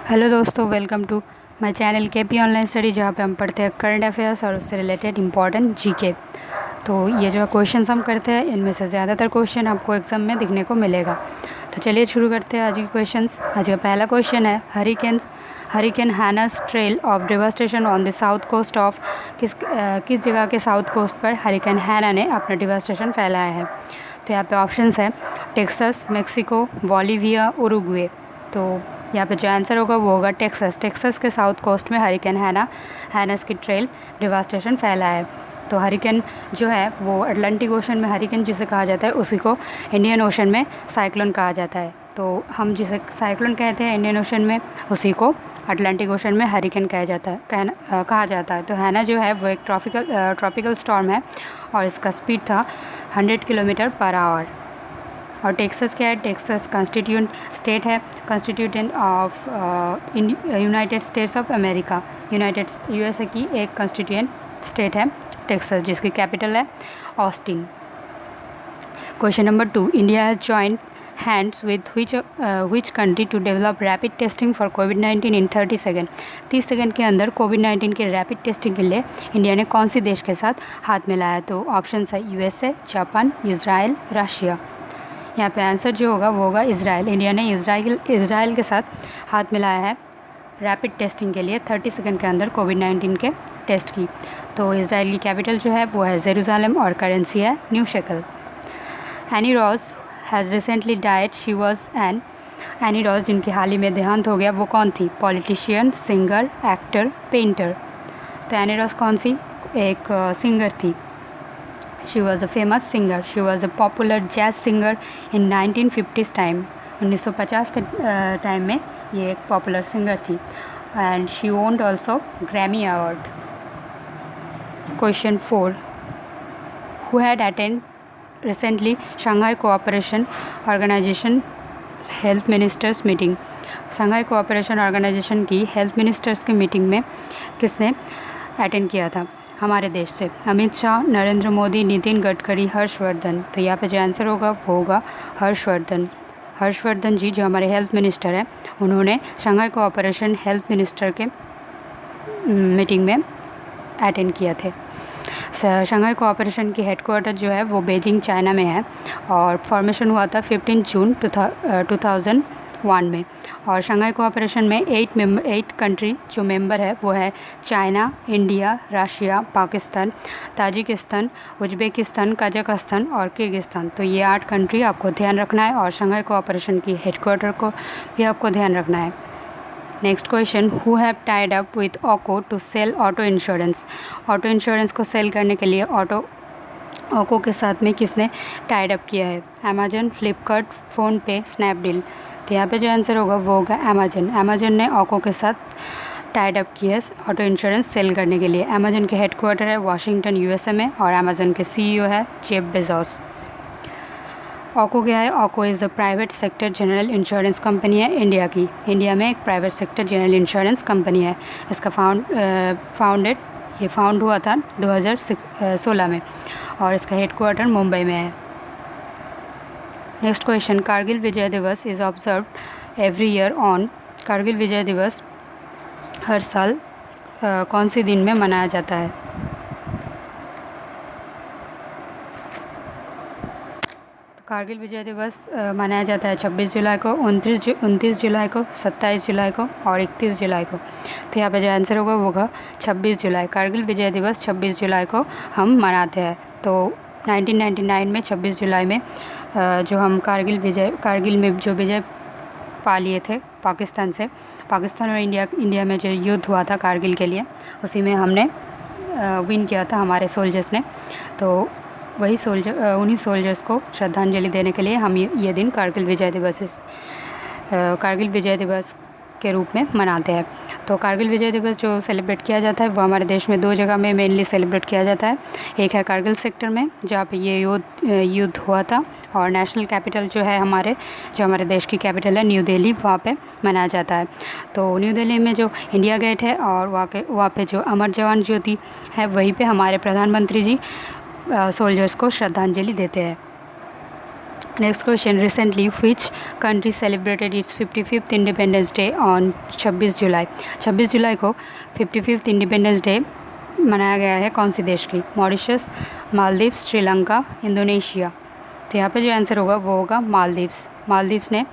Hello दोस्तों, welcome to my channel KP online study, जहाँ पे हम पढ़ते हैं करंट अफेयर्स और उससे रिलेटेड इंपॉर्टेंट जीके। तो ये जो क्वेश्चंस हम करते हैं, इनमें से ज़्यादातर क्वेश्चन आपको एग्जाम में दिखने को मिलेगा। तो चलिए शुरू करते हैं आज के क्वेश्चंस। आज का पहला क्वेश्चन है, hurricane Hanna's trail of devastation on the south coast of किस जगह के साउथ कोस्ट पर हरिकेन हैना ने अपना डिवास्टेशन फैलाया है। तो यहाँ पे ऑप्शंस है टेक्सास, मेक्सिको, बोलिविया, उरुग्वे। तो यहाँ पे जो आंसर होगा वो होगा टेक्सास के साउथ कोस्ट में हरिकेन हैनस की ट्रेल डिवास्टेशन फैला है। तो हरिकेन जो है वो अटलांटिक ओशन में हरिकेन जिसे कहा जाता है, उसी को इंडियन ओशन में साइक्लोन कहा जाता है। तो हम जिसे साइक्लोन कहते हैं इंडियन ओशन में, उसी को अटलांटिक ओशन में हरिकेन कहा जाता है। तो हैना जो है वो एक ट्रॉपिकल स्टॉर्म है और इसका स्पीड था 100 किलोमीटर पर आवर। और टेक्सास क्या है? टेक्सास कॉन्स्टिट्यूंट स्टेट है, constituent of United States of America, USA की एक कॉन्स्टिट्यूएंट स्टेट है टेक्सास, जिसकी कैपिटल है Austin. Question number 2, India has joined hands with which country to develop rapid testing for कोविड-19 इन 30 सेकेंड। 30 सेकेंड के अंदर कोविड-19 के रैपिड टेस्टिंग के लिए इंडिया ने कौन सी देश के साथ हाथ मिलाया? तो ऑप्शन है यूएसए, जापान, इज़राइल, रशिया। यहाँ पे आंसर जो होगा वो होगा इज़राइल। इंडिया ने इज़राइल के साथ हाथ मिलाया है रैपिड टेस्टिंग के लिए 30 सेकंड के अंदर कोविड-19 के टेस्ट की। तो इज़राइल की कैपिटल जो है वो है जेरूसलम और करेंसी है new shackle. Any rows has recently died, she was any rows जिनकी हाल ही में देहांत हो गया, वो कौन थी? Politician, singer, actor, painter. तो एनी रॉज कौन सी? एक सिंगर थी। She was a famous singer. She was a popular jazz singer in 1950s time. 1950 के टाइम में ये एक पॉपुलर सिंगर थी। And she owned also Grammy Award. Question 4. Who had attended recently Shanghai Cooperation Organization Health Ministers meeting? Shanghai Cooperation Organization की health ministers की meeting में किसने attend किया था हमारे देश से? अमित शाह, नरेंद्र मोदी, नितिन गडकरी, हर्षवर्धन। तो यहाँ पे जो आंसर होगा वो होगा हर्षवर्धन जी, जो हमारे हेल्थ मिनिस्टर हैं, उन्होंने शंघाई कोऑपरेशन हेल्थ मिनिस्टर के मीटिंग में अटेंड किए थे। शंघाई कोऑपरेशन की हेडक्वार्टर जो है वो बीजिंग, चाइना में है और फॉर्मेशन हुआ था 15 जून 2001 में। और शंघाई कोऑपरेशन में 8 कंट्री जो मेंबर है वो है China, India, Russia, Pakistan, Tajikistan, Uzbekistan, Kazakhstan और किर्गिस्तान। तो ये 8 कंट्री आपको ध्यान रखना है और शंघाई कोऑपरेशन की हेडक्वार्टर को भी आपको ध्यान रखना है। Next question, who have tied up with Acko to sell auto insurance? Auto insurance को सेल करने के लिए ओको के साथ में किसने टाइड अप किया है? Amazon, Flipkart, PhonePe, Snapdeal. तो यहाँ पे जो आंसर होगा वो होगा अमेजन ने ओको के साथ टाइड अप किया है ऑटो इंश्योरेंस सेल करने के लिए। अमेजन के हेडक्वार्टर है वाशिंगटन, यूएसए में और अमेजन के सीईओ है जेफ बेजोस। ओको क्या है? Acko is a private sector general insurance company है इंडिया की। इंडिया में एक private sector general insurance company है। इसका फाउंड हुआ था 2016 में और इसका हेडक्वार्टर मुंबई में है। Next question, Kargil Vijay Diwas is observed every year on. Kargil Vijay Diwas हर साल कौन सी दिन में मनाया जाता है? कारगिल विजय दिवस मनाया जाता है 26 जुलाई को, 29 जुलाई को, 27 जुलाई को और 31 जुलाई को। तो यहाँ पे जो आंसर होगा वो होगा 26 जुलाई। कारगिल विजय दिवस 26 जुलाई को हम मनाते हैं। तो 1999 में 26 जुलाई में जो हम कारगिल में जो विजय पा लिए थे पाकिस्तान और इंडिया में जो युद्ध हुआ था कारगिल के लिए, उसी में हमने विन किया था हमारे सोल्जर्स ने। तो वही उन्हीं सोल्जर्स को श्रद्धांजलि देने के लिए हम ये दिन कारगिल विजय दिवस के रूप में मनाते हैं। तो कारगिल विजय दिवस जो सेलिब्रेट किया जाता है वो हमारे देश में 2 जगह में मेनली सेलिब्रेट किया जाता है। एक है कारगिल सेक्टर में, जहाँ पे ये युद्ध हुआ था, और नेशनल कैपिटल जो हमारे देश की कैपिटल है न्यू दिल्ली, वहाँ पे मनाया जाता है। तो न्यू दिल्ली में जो इंडिया गेट है और वहाँ पे जो अमर जवान ज्योति है, वहीं पे हमारे प्रधानमंत्री जी सोल्जर्स को श्रद्धांजलि देते हैं। Next question, recently which country celebrated it's 55th independence day on 26 जुलाई। 26 जुलाई को 55th इंडिपेंडेंस डे मनाया गया है कौन सी देश की? Mauritius, Maldives, Sri Lanka, Indonesia. तो यहाँ पे जो आंसर होगा वो होगा मालदीव्स। मालदीव्स ने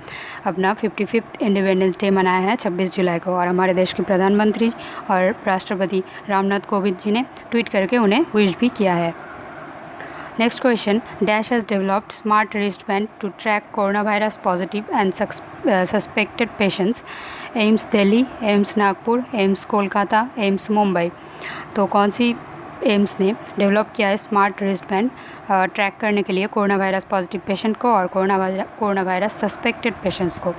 अपना 55th इंडिपेंडेंस डे मनाया है 26 जुलाई को, और हमारे देश के प्रधानमंत्री और राष्ट्रपति रामनाथ कोविंद जी ने ट्वीट करके उन्हें विश भी किया है। Next question, dash has developed smart wristband to track corona virus positive and suspected patients. AIIMS Delhi, AIIMS Nagpur, AIIMS Kolkata, AIIMS Mumbai. तो कौन सी एम्स ने डेवलप किया है स्मार्ट रिस्टबैंड ट्रैक करने के लिए कोरोना वायरस पॉजिटिव पेशेंट को और कोरोना वायरस सस्पेक्टेड पेशेंट्स को?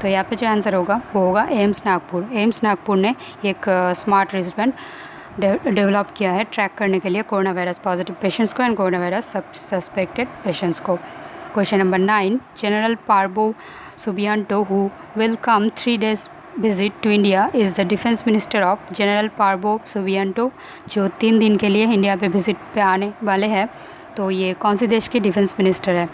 तो यहाँ पे जो आंसर होगा वो होगा एम्स नागपुर। एम्स नागपुर ने एक स्मार्ट रिस्टबैंड डेवलप किया है ट्रैक करने के लिए कोरोना वायरस पॉजिटिव पेशेंट्स को and coronavirus suspected patients को। Question number 9, general Prabowo Subianto who will come 3 days visit to India is the defence minister of. General Prabowo Subianto जो 3 दिन के लिए इंडिया पे विजिट पे आने वाले हैं, तो ये कौन से देश के डिफेंस मिनिस्टर है?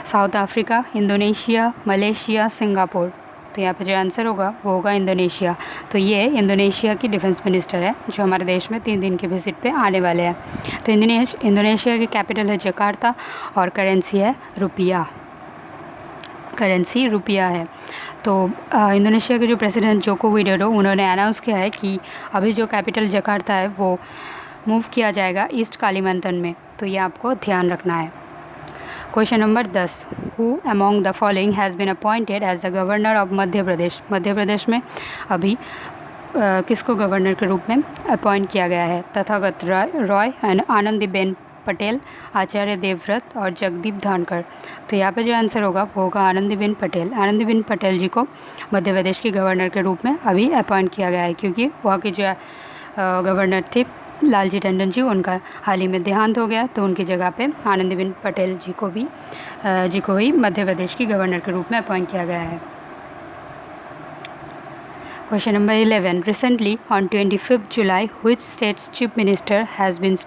South Africa, Indonesia, Malaysia, Singapore. तो यहाँ पे जो आंसर होगा वो होगा इंडोनेशिया। तो ये इंडोनेशिया की डिफेंस मिनिस्टर है जो हमारे देश में 3 दिन के विजिट पे आने वाले हैं। तो इंडोनेशिया की कैपिटल है जकार्ता और करेंसी है रुपया। करेंसी रुपया है। तो इंडोनेशिया के जो प्रेसिडेंट जोको विडोडो उन्होंने अनाउंस किया है कि अभी जो कैपिटल जकार्ता है वो मूव किया जाएगा ईस्ट कालीमंतन में। तो ये आपको ध्यान रखना है। Question number 10, who among the following has been appointed as the governor of Madhya Pradesh. Madhya Pradesh में अभी किसको गवर्नर के रूप में अपॉइंट किया गया है? तथागत रॉय एंड आनंदीबेन पटेल, आचार्य देवव्रत और जगदीप धनखड़। तो यहाँ पे जो आंसर होगा वो होगा आनंदीबेन पटेल। आनंदीबेन पटेल जी को मध्य प्रदेश की गवर्नर के रूप में अभी अपॉइंट किया गया है, क्योंकि वहाँ के जो गवर्नर थे लालजी टंडन जी, उनका हाल ही में देहांत हो गया, तो उनकी जगह पे आनंदीबेन पटेल जी को ही मध्य प्रदेश की गवर्नर के रूप में अपॉइंट किया गया है। Question number 11, recently on 25th July which state's chief minister has been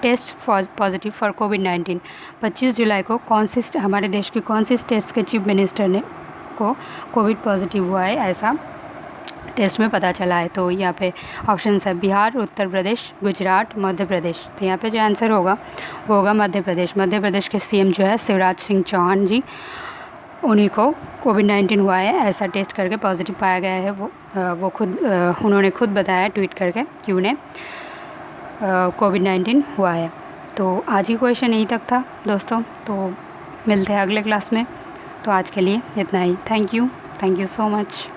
test positive for कोविड-19। 25 जुलाई को हमारे देश की कौन सी स्टेट्स के चीफ मिनिस्टर ने को कोविड पॉजिटिव हुआ है ऐसा टेस्ट में पता चला है? तो यहाँ पे ऑप्शन है बिहार, उत्तर प्रदेश, गुजरात, मध्य प्रदेश। तो यहाँ पे जो आंसर होगा वो होगा मध्य प्रदेश। मध्य प्रदेश के सीएम जो है शिवराज सिंह चौहान जी, उन्हीं को कोविड-19 हुआ है ऐसा टेस्ट करके पॉजिटिव पाया गया है। उन्होंने खुद बताया ट्वीट करके कि उन्हें कोविड-19 हुआ है। तो आज ही क्वेश्चन यहीं तक था दोस्तों, तो मिलते हैं अगले क्लास में। तो आज के लिए इतना ही। Thank you so much.